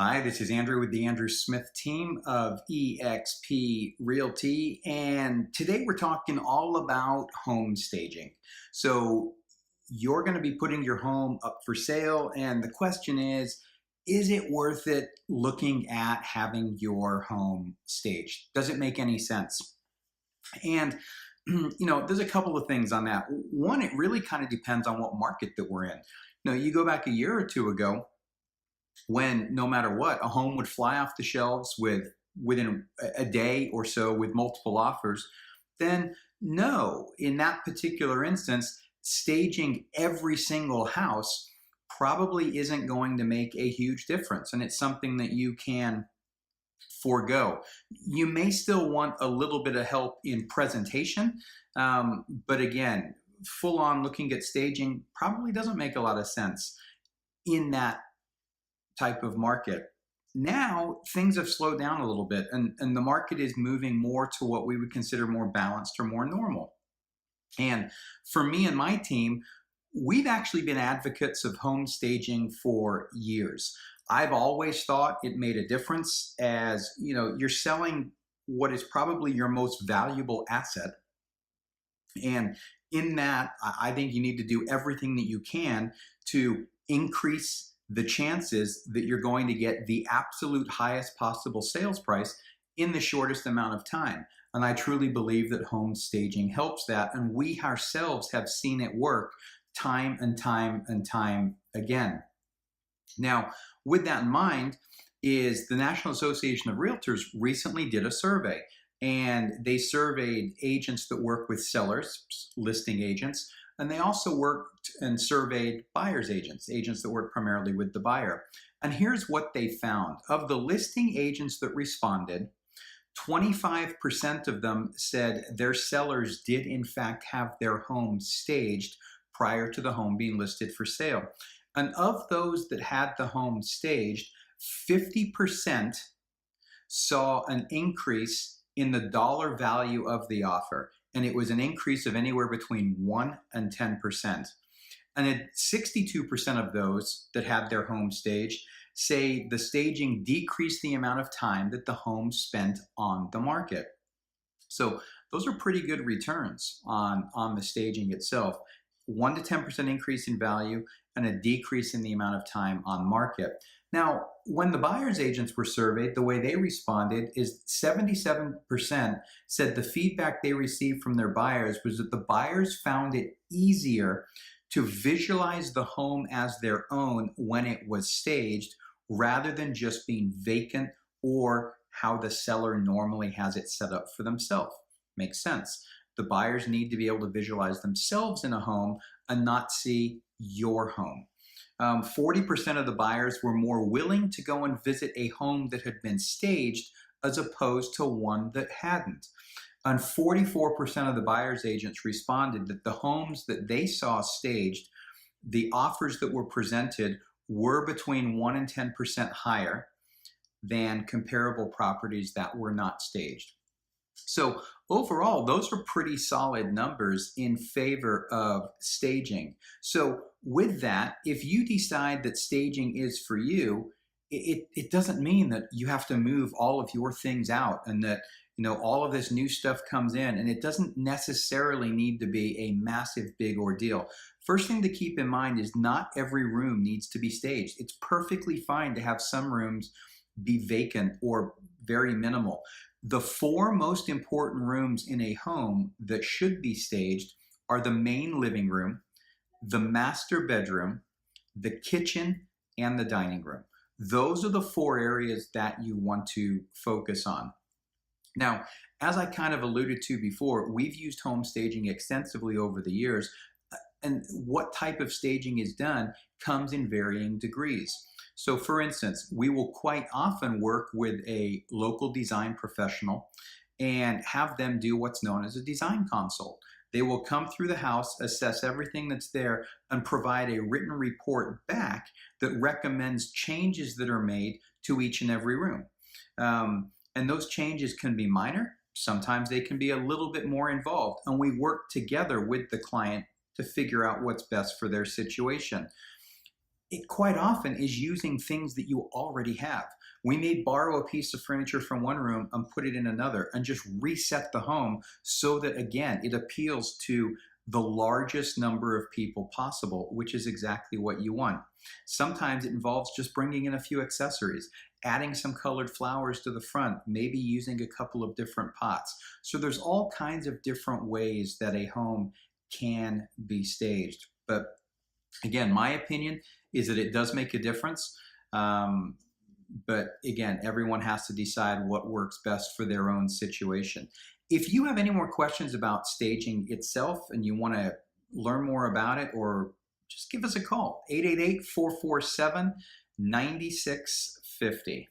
Hi, this is Andrew with the Andrew Smith team of eXp Realty, and today we're talking all about home staging. So you're going to be putting your home up for sale, and the question is it worth it looking at having your home staged? Does it make any sense? And there's a couple of things on that. One, it really kind of depends on what market that we're in. You go back a year or two ago, when no matter what, a home would fly off the shelves within a day or so with multiple offers, then no, in that particular instance, staging every single house probably isn't going to make a huge difference. And it's something that you can forego. You may still want a little bit of help in presentation, but again, full on looking at staging probably doesn't make a lot of sense in that type of market. Now things have slowed down a little bit, and the market is moving more to what we would consider more balanced or more normal. And for me and my team, we've actually been advocates of home staging for years. I've always thought it made a difference, as you're selling what is probably your most valuable asset. And in that, I think you need to do everything that you can to increase the chances that you're going to get the absolute highest possible sales price in the shortest amount of time. And I truly believe that home staging helps that. And we ourselves have seen it work time and time and time again. Now, with that in mind, is the National Association of Realtors recently did a survey, and they surveyed agents that work with sellers, listing agents, and they also worked and surveyed buyer's agents, agents that work primarily with the buyer. And here's what they found. Of the listing agents that responded, 25% of them said their sellers did in fact have their home staged prior to the home being listed for sale. And of those that had the home staged, 50% saw an increase in the dollar value of the offer. And it was an increase of anywhere between 1 and 10%. And 62% of those that had their home staged say the staging decreased the amount of time that the home spent on the market. So those are pretty good returns on the staging itself. 1 to 10% increase in value and a decrease in the amount of time on market. Now, when the buyer's agents were surveyed, the way they responded is 77% said the feedback they received from their buyers was that the buyers found it easier to visualize the home as their own when it was staged, rather than just being vacant or how the seller normally has it set up for themselves. Makes sense. The buyers need to be able to visualize themselves in a home and not see your home. 40% of the buyers were more willing to go and visit a home that had been staged as opposed to one that hadn't. And 44% of the buyer's agents responded that the homes that they saw staged, the offers that were presented were between 1 and 10% higher than comparable properties that were not staged. So overall, those are pretty solid numbers in favor of staging. So with that, if you decide that staging is for you, it doesn't mean that you have to move all of your things out and that all of this new stuff comes in, and it doesn't necessarily need to be a massive big ordeal. First thing to keep in mind is not every room needs to be staged. It's perfectly fine to have some rooms be vacant or very minimal. The 4 most important rooms in a home that should be staged are the main living room, the master bedroom, the kitchen, and the dining room. Those are the 4 areas that you want to focus on. Now, as I kind of alluded to before, we've used home staging extensively over the years, and what type of staging is done comes in varying degrees. So for instance, we will quite often work with a local design professional and have them do what's known as a design consult. They will come through the house, assess everything that's there, and provide a written report back that recommends changes that are made to each and every room. And those changes can be minor. Sometimes they can be a little bit more involved. And we work together with the client to figure out what's best for their situation. it quite often is using things that you already have. We may borrow a piece of furniture from one room and put it in another and just reset the home so that, again, it appeals to the largest number of people possible, which is exactly what you want. Sometimes it involves just bringing in a few accessories, adding some colored flowers to the front, maybe using a couple of different pots. So there's all kinds of different ways that a home can be staged. But again, my opinion is that it does make a difference. Um, but again, everyone has to decide what works best for their own situation. If you have any more questions about staging itself and you want to learn more about it, or just give us a call, 888-447-9650.